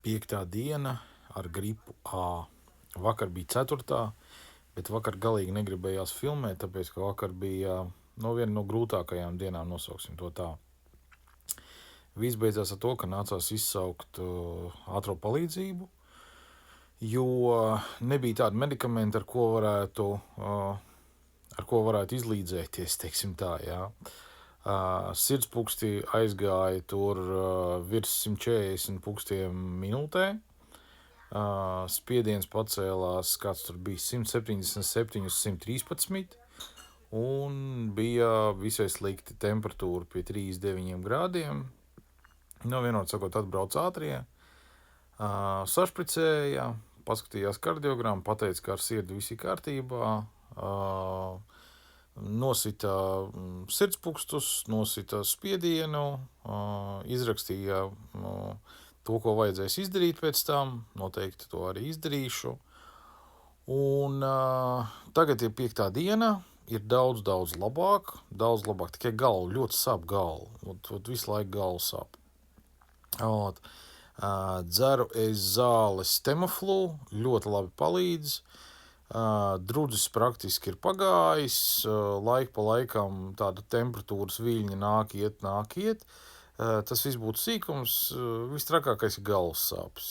Piektā diena ar gripu A. Vakar bija 4. bet vakar galīgi negribējās filmēt, tāpēc, ka vakar bija viena no grūtākajām dienām, nosauksim to tā. Viss beidzās ar to, ka nācās izsaukt ātro palīdzību, jo nebija tāda medikamenta, ar ko varētu izlīdzēties, teiksim tā, jā. Sirdspuksti aizgāja tur virs 140 pukstiem minūtē. Spiediens pacēlās, kāds tur bija, 177 uz 113, un bija visai slikti temperatūra pie 39 grādiem. Vienot sakot, atbrauc ātrie, sašpricēja, paskatījās kardiogramu, pateica, ka ar sirdi viss ir kārtībā, nosita sirdspūkstus, nosita spiedienu, izrakstīja to, ko vajadzēs izdarīt pēc tam, noteikti to arī izdarīšu. Un tagad ir 5. diena, ir daudz labāk, tikai galva, ļoti sāp galva, visu laiku galva sāp. Dzeru es zāles Temaflu, ļoti labi palīdz. Drudzis praktiski ir pagājis, laiku pa laikam tāda temperatūras viļņa nāk iet. Tas viss būtu sīkums, viss trakākais ir galvas sāpes.